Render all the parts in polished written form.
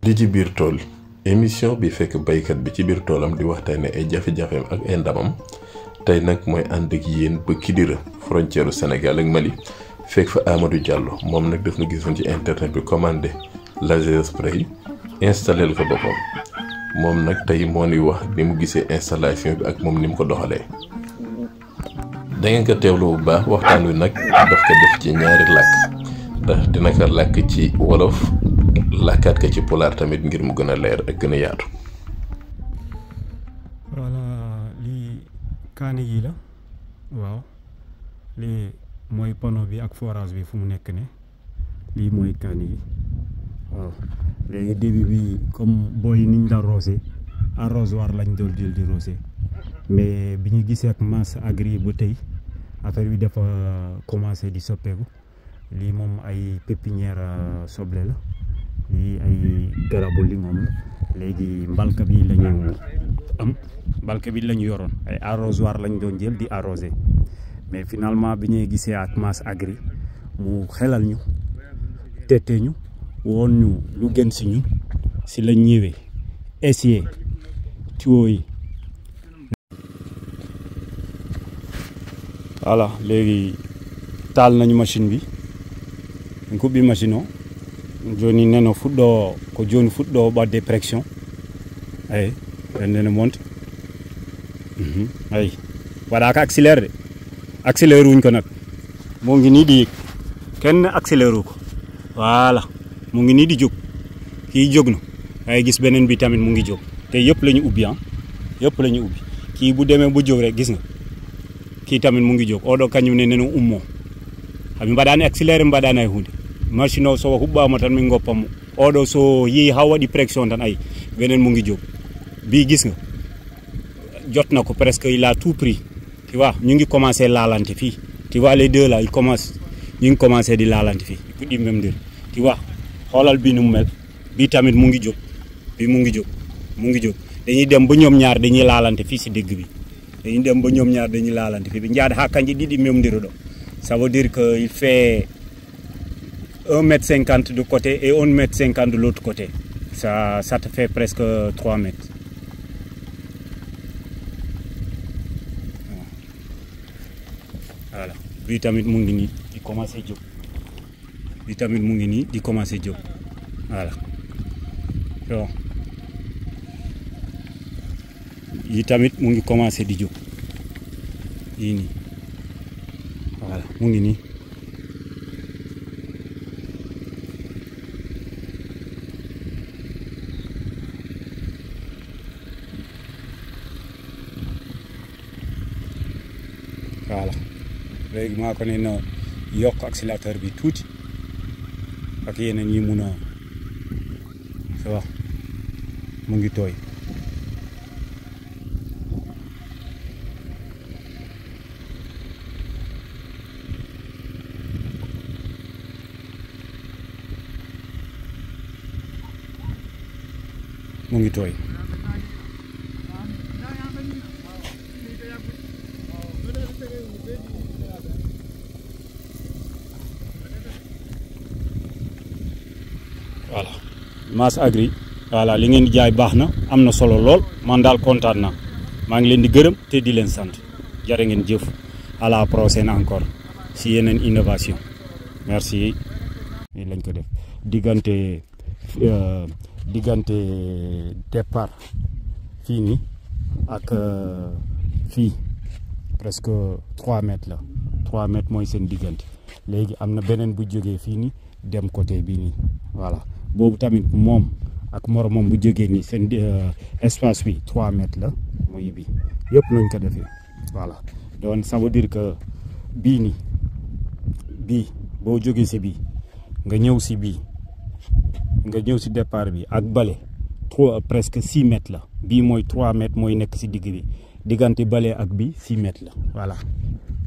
li ci biir tool émission bi fekk baykat bi ci biir toolam di waxtaane ay jafe-jafeem ak ay ndamam tey nag mooy ànd ak yéen ba Kidira frontière u Sénégal ak Mali fekk fa Amadou Diallo moom nag daf na gisoon ci internet bi commandé laser spray installé ko boppam moom nag tey moo nuy wax ni mu gisee installation bi ak moom ni mu ko doxalee. da ngeen ko teewlu bu baax waxtaan wi nag daf ko def ci ñaari làkk ndax dina ko làkk ci wolof làkkaat ko ci pulaar tamit ngir mu gën a leer ak gën a yaatu. voilà lii kaani yi la waaw lii mooy panneau bi ak forage bi fu mu nekk ne lii mooy kaani yi waaw léegi début bi comme booy niñ daan roose arrosoir lañ doon jël di roose mais bi ñu gisee ak masse agri ba tey affaire bi dafa commencé di soppeeku lii moom ay pépinière soble la lii ay garabu lingom la léegi mbalka bi lañu am mbalka bi lañu yoroon ay arrosoir lañ doon jël di arrosé mais finalement bi ñuy gisee ak masse agri mu xelal ñu tete ñu woon ñu lu gën si ñun si lañ ñëwee essayer tuyau yi. voilà léegi taal nañu machine bi en kubbi machine o joni neno fuɗɗo ko joni fuɗɗo ɓadde pression eyi rende ne monte ayi waɗaka accélére de accélére wuñ ko nag moo ngi nii di yëg kenn accélére wu ko voilà mu ngi nii di jóg kii jóg na ay gis beneen bi tamit mu ngi jóg te yëpp la ñu ubbi yëpp la ñu ubbi kii bu demee bu jóg rek gis nga kii tamit mu ngi jóg oɗo kañum ne neno ummo hami mbaɗani accéléré mbaɗani hay hunde machine o so huɓɓama tan min goppamo oɗo so yeehi ha waɗi pression tan ayi benen mu ngi jóg bi gis nga jot na ko presque il a tout pris tu vois ñu ngi commencé laalante fii tu vois les deux là il commence ñu ngi commencé di laalante fii puɗɗi memdir tu vois xoolal bi nu mu mel bi tamit mu ngi jóg bi mu ngi jóg mu ngi jóg dañuy dem ba ñoom ñaar dañuy laalante fii si dégg bi dañuy dem ba ñoom ñaar dañuy laalante fii bi njaada ha kanji ɗiɗi memdiro ɗo ça veut dire que il fait 1,50 m de côté et 1,50 m de l'autre côté ça te fait presque 3 mètres. Voilà bi tamit mu ngi nii di commencé jóg bi tamit mu ngi nii di commencé jóg voilà bon yi tamit mu ngi commencé di jóg yii nii voilà mu ngi nii voilà léegi maa ko ne na yokk accélérateur bi tuuti ak yeneen yi mun a ça va mu ngi tooy mu ngi tooy voilà masse agri voilà li ngeen di jaay baax na am na solo lool man daal kontaan na maa ngi leen di gërëm te di leen sant jërë ngeen jëf à la prochaine encore si yeneen innovation merci. nii lañ ko def diggante départ fii nii ak fii presque 3 mètres la 3 mètres mooy seen diggante léegi am na beneen bu jógee fii nii dem côté bii nii voilà boobu tamit moom ak moromam bu jógee nii seen espace bi 3 mètres la muy bi yëpp nañ ko defee voilà donc ça veut dire que bii nii bii boo jógee si bii nga ñëw si bii nga ñëw si départ bi ak bale presque 6 mètres la bii mooy 3 mètres mooy nekk si digg bi diggante bale ak bi 6 mètres la voilà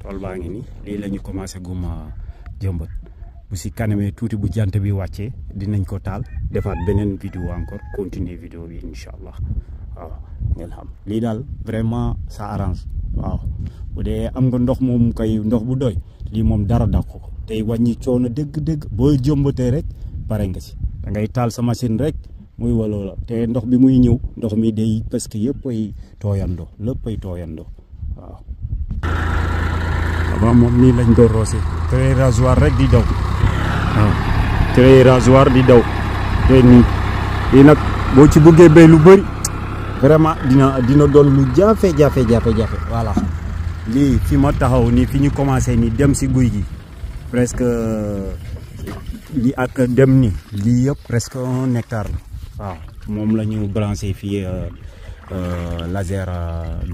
tool baa ngi nii lii la ñu commencé guma jëmbat bu si kanamee tuuti bu jant bi wàccee dinañ ko taal defaat beneen vidéo encore continuer vidéo bi incha allah waaw ngeen xam lii daal vraiment ça arrange waaw bu dee am nga ndox moom kay ndox bu doy lii moom dara dàq ko tey wàññi coono dëgg-dëgg boo jëmbatee rek pare nga si da ngay taal sa machine rek muy waloo la te ndox bi muy ñëw ndox mi day parce que yëpp ay tooyandoo lépp ay tooyandoo waaw. avant moom nii lañ doon roose trait rasoir rek di daw waaw trait rasoir di daw te nii lii nag boo ci bëggee béy lu bëri vraiment dina doon lu jafe voilà lii fi ma taxaw nii fi ñu commencé nii dem si guy gi presque li ak dem ni lii yëpp presque 1 hectare la waaw moom la ñu branché fii laser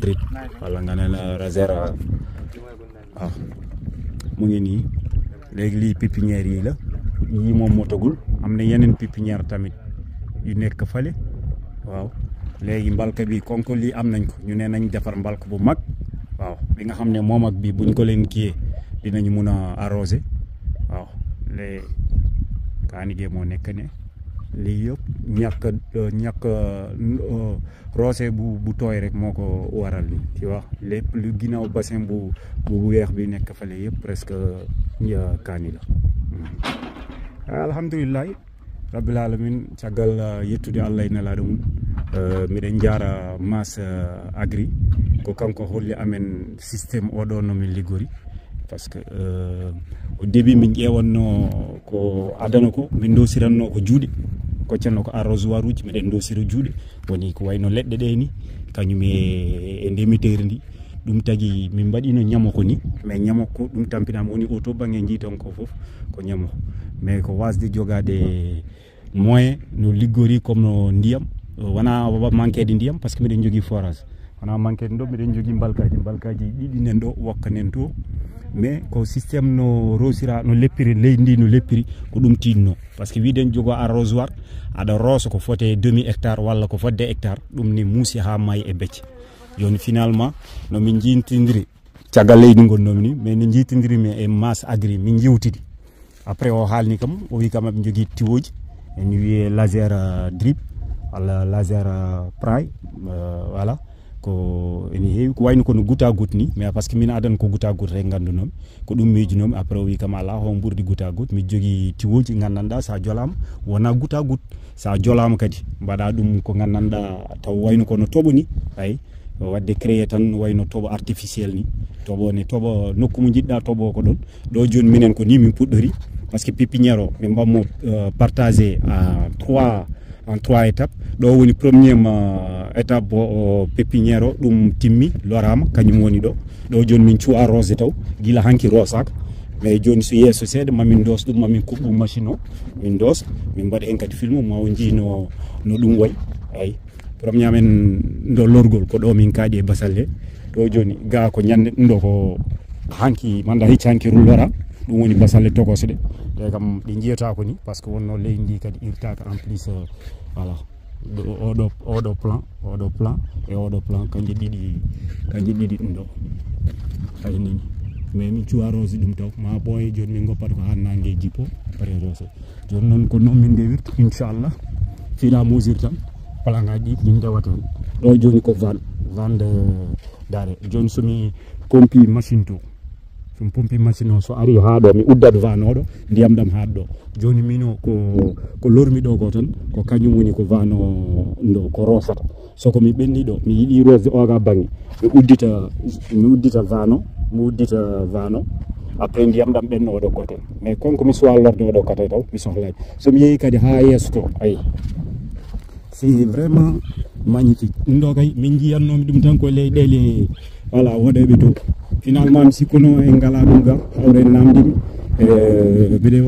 drip wala nga ne la laser waaw mu ngi nii léegi lii pépinière yi la yii moom motagul am na yeneen pépinière tamit yu nekk fale waaw léegi mbalka bi kon ko lii am nañ ko ñu ne nañ defar mbalka bu mag waaw bi nga xam ne moom ak bi buñ ko leen kiyee dinañu mun a arroser waaw les kaani gee moo nekk ne lii yëpp ñàkk roose bu tooy rek moo ko waral ni tu vois lépp lu ginnaaw bassin bu weex bi nekk fale yëpp presque kaani la alhamdulillah rabbil alamin caggal yettude Allah ina laaɗo mum miɗen jaara Mas Agri ko kanko holli amen systéme oɗo nomin liggori par ce que au début min ƴewanno ko adana ko min dosiranno ko juuɗe koccanno ko arrosoir uji miɗen dosira juuɗe woni ko wayno leɗɗe ɗe ni kañum e ndemitere ndi ɗum tagi min mbaɗino ñamoko ni mais ñamoko ɗum tampinama woni auto banggue jiiton ko foof ko ñamoko mais ko wasde jogade moyen no liggori comme no ndiyam wona manquede ndiyam par ce que miɗen jogui forage wona manquede ɗo miɗen jogui mbalkaji ɗiɗi nen ɗo wokka nen to mais ko systéme no rosira no leppiri leydi ndi no leppiri ko ɗum tinno par ce que wiiden jogo arrosoir aɗa roosa ko fote demi hectare walla ko fodde hectare ɗum ni muusi ha maayi e becce joni finalement no min jintidiri caggal leydi gonnomi ni mais no jiitidirimi e Mas Agri min jiwtidi après o haalni kam o wi kam aɓe jogui tiwoji en wiye laser drip walla laser pry voilà ko ene heewi ko wayno kono goutte à goutte ni mais par ce que min adana ko goutte à goutte rek gandunomi ko ɗum miijunomi après o wi kam ala hon ɓurdi goutte à goutte mi jogui tiwoji gandanɗa sa jolama wona goutte à goutte sa jolama kadi mbaɗa ɗum ko gandanɗa taw wayno kono tooɓo ni ay wadde créé tan wayno tooɓo artificiel ni tooɓo ne tooɓo nokku mo jiɗɗa tooɓo ko ɗon ɗo joni minen ko ni min puɗɗori par ce que pépinière o min mbammo partagé en trois étapes ɗo woni premier étape o pépinière o ɗum timmi lorama kañum woni ɗo joni min cuwa rose taw guila hanki rosaka mais joni so yesso seeɗa mamin dos ɗum mamin kuɓɓu machine o min dos min mbaɗa hen kadi film ma o jiino no ɗum way ay premier amen ndo lorgol ko ɗo min kaaɗi e basal he ɗo joni ga ko ñande ɗum ɗo ko hanki manda hicci hanki rullora ɗum woni basalle togose ɗe te kam ɗi jiyata ko ni par ce que wonno leydi ndi kadi irtaka en plus voilà oɗo plan e oɗo plan kanƴe ɗiɗi ɗum ɗo hay nini mais min cuwa rose ɗum taw ma ɓooye joni min goppata ko ha nangue jippo après rose joni noon ko noon min ndewirta inchallah fiina mesure tan plan ngaji ɗi min ndewata hen ɗo joni ko vande dare joni somi pompi machine to somi pompi machine o so ari ha ɗo mi uddat van oɗo ndiyam ɗam haat ɗo joni mino ko lormi ɗo ko tan ko kañum woni ko van o ɗo ko rosata soko mi ɓenni ɗo mi yiiɗi rosde oga banggue mi uddita van o après ndiyam ɗam ɓenno oɗo côté mais konko mi suwa lorde oɗo côté taw mi sohlaji somi yeehi kadi ha yesso to ayi c'est vraiment magnifique ɗum ɗo kay min jiyannomi ɗum tan ko leyɗele voilà woɗeɓe dow finalement mi sikkuno en ngala ɗum ga hawre namdimi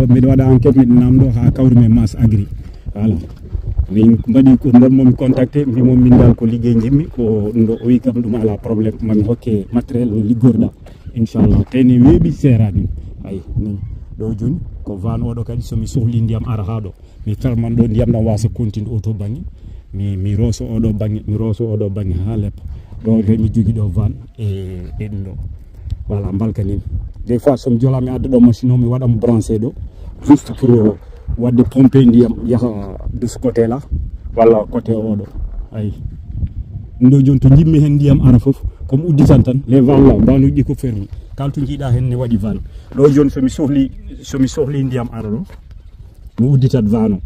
mbiɗa waɗa enquête miɗe namdo ha kawrumi Mas Agri voilà min mbaɗi ko momi contacté mbimo min dal ko liggey jimmi ko ɗum ɗo o wi kam ɗum ala probléme mami hokke matériel no liggorɗa inchallah tene weeɓi serani ay ni ɗo joni ko van oɗo kadi somi sohli ndiyam ara ha ɗo mi ferman ɗo ndiyam ɗam wasa continue auto banggue mi roso oɗo banggue ha leppa ɗo mi jogui ɗo van e ɗum ɗo voilà mbalkanin des fois somi jola mi adda ɗo machine o mi waɗamo branché ɗo juste pour wadde pompe ndiyam yaha de ce côté là walla côté oɗo ayi ɗum ɗo joni to jimmi hen ndiyam ara foof comme udditan tan les van là mbanuji ɗi ko fermi kalto jiiɗa hen ne waɗi van ɗo joni somi sohli ndiyam ara ɗo mi udditat van o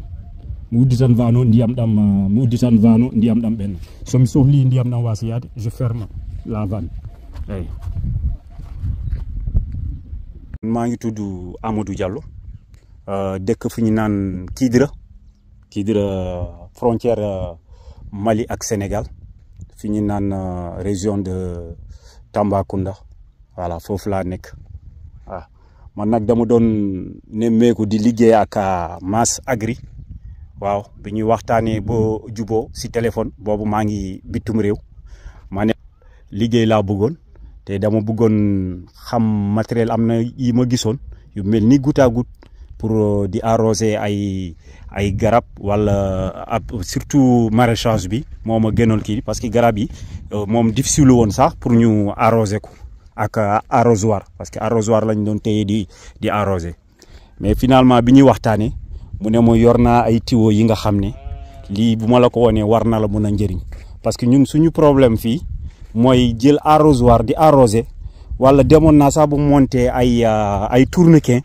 mi udditan vano ndiyam ɗam mi udditan vano ndiyam ɗam ɓenna somi sohli ndiyam ɗam wasa yaade je ferme la vanne eyyi. maa ngi tudd Amadou Diallo dëkk fu ñu naan Kidira frontière Mali ak Sénégal fi ñu naan région de Tambacounda voilà foofu laa nekk waaw man nag dama doon nemmeeku di liggéey ak Mass Agri waaw bi ñuy waxtaanee ba juboo si téléphone boobu maa ngi bitum réew ma ne liggéey laa bëggoon te dama bëggoon xam matériel am na yi ma gisoon yu mel ni goutte à goutte pour di arroser ay garab wala surtout maraîchage bi moo ma gënal kii parce que garab yi moom difficile woon sax pour ñu arroser ko ak arrosoir parce que arrosoir lañ doon téye di arroser mais finalement bi ñuy waxtaanee mu ne ma yor naa ay tuyaux yi nga xam ne lii bu ma la ko wonee war na la mën a njëriñ parce que ñun suñu problème fii mooy jël arrosoir di arroser wala demoon naa sax bu monter ay tourniquet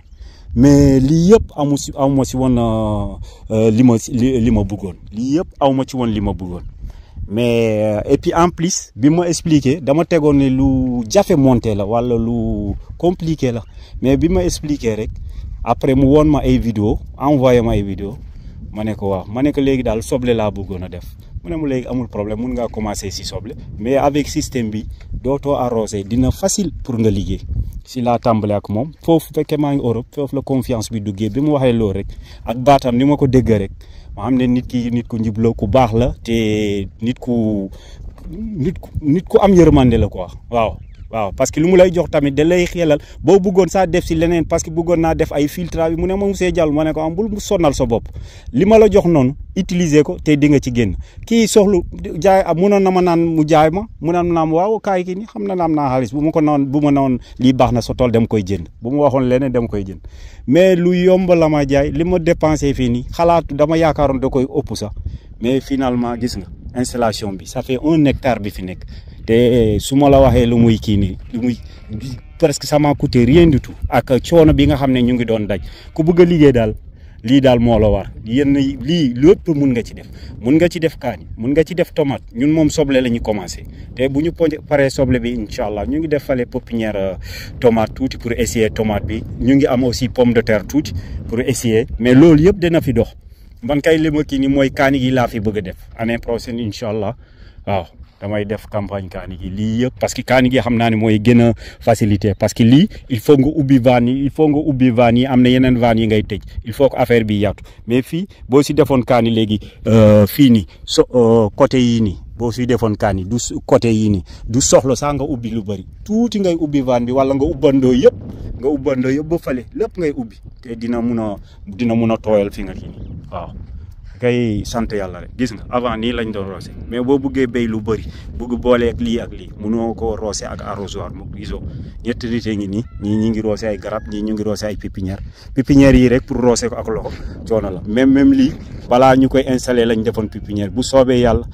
mais lii yëpp aw ma si woon li ma bëggoon lii yëpp aw ma ci woon li ma bëggoon mais et puis en plus bi ma expliqué dama tegoon ne lu jafe monter la wala lu compliqué la mais bi ma expliqué rek après mu woon ma ay vidéo envoyé ma ay vidéo ma ne ko waaw ma ne ko léegi daal soble laa bëggoon a def mu ne mu léegi amul problème mun ngaa commencer si soble mais avec système bi dootoo arrosé dina facile pour nga liggéey si laa tàmbale ak moom foofu fekkee maa ngi Europe foofu la confiance bi duggee bi mu waxee loolu rek ak baatam ni ma ko dégg rek ma xam ne nit ku njubla ku baax la te nit ku am yërmande la quoi waaw parce que lu mu lay jox tamit da lay xelal boo bëggoon saa def si leneen parce que bëggoon naa def ay filtre bi mu ne ma monsieur Diallo ma ne ko am bul sonal sa bopp li ma la jox noonu utiliser ko te di nga ci génn kii soxlu jaay munoon na ma naan mu jaay ma mu naan naam waaw kaay ki ni xam na naam naa xaalis bu ma noon lii baax na sa tool dem koy jënd bu ma waxoon leneen dem koy jënd mais lu yomb la ma jaay li ma dépensé fii nii xalaatu dama yaakaaroon da koy ëpp sax mais finalement gis nga installation bi ça fait 1 hectare bi fi nekk te su ma la waxee lu muy kii nii lu muy presque ça m'a coûté rien du tout ak coono bi nga xam ne ñu ngi doon daj ku bëgg a liggéey daal lii daal moo la war yenn lii lépp mun nga ci def kaani mun nga ci def tomate ñun moom soble la ñu commencé te bu ñu paree soble bi incha allah ñu ngi def fale pépinière tomate tuuti pour essayer tomate bi ñu ngi am aussi pomme de terre tuuti pour essayer mais loolu yëpp dina fi dox man kay li ma kii ni mooy kaani gi laa fi bëgg a def année prochaine incha allah waaw damay def campagne kaani gi lii yëpp parce que kaani gi xam naa ne mooy gën a facilité parce que lii il faut nga ubbi vanne yi am na yeneen vanne yi ngay tëj il faut que affaire bi yaatu mais fii boo si defoon kaani léegi fii nii côté yii nii boo si defoon kaani du côté yii nii du soxla sax nga ubbi lu bëri tuuti ngay ubbi vanne bi wala nga ubbandoo yëpp ba fale lépp ngay ubbi te dina mun a tooyal fi nga kii nii waaw kay sant yàlla rek gis nga avant nii lañ doon roose mais boo buggee béy lu bëri bugg boole ak lii mënoo ko roose ak arrosoir mu gisoo ñetti nit ngi nii ñii ñu ngi roose ay garab ñii ñu ngi roose ay pépinière yi rek pour roose ko ak loxo coono la même lii balaa ñu koy installé lañ defoon pépinière bu soobee yàlla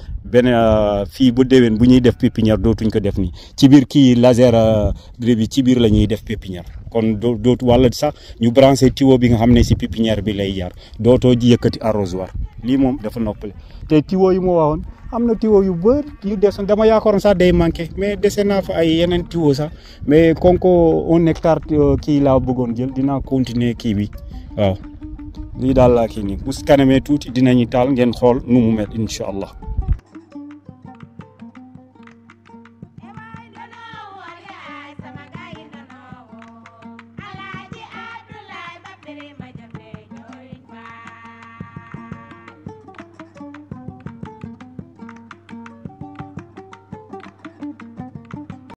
fii bu déwén bu ñuy def pépinière dootuñ ko def nii ci biir kii laser bi ci biir la ñuy def pépinière kon dootu wala sax ñu branché tuyau bi nga xam ne si pépinière bi lay jaar dootoo ji yëkkati arrosoir lii moom dafa noppale te tuyau yi moo waxoon am na tuyau yu bëri yu des dama yaakaaroon sax day manqué mais dese naa fa ay yeneen tuyau sax mais kon ko 1 hectare kii laa bëggoon jël dinaa continuer kii bi waaw lii daal laa kii nii bu kanamee tuuti dinañu taal ngeen xool nu mu mel incha allah.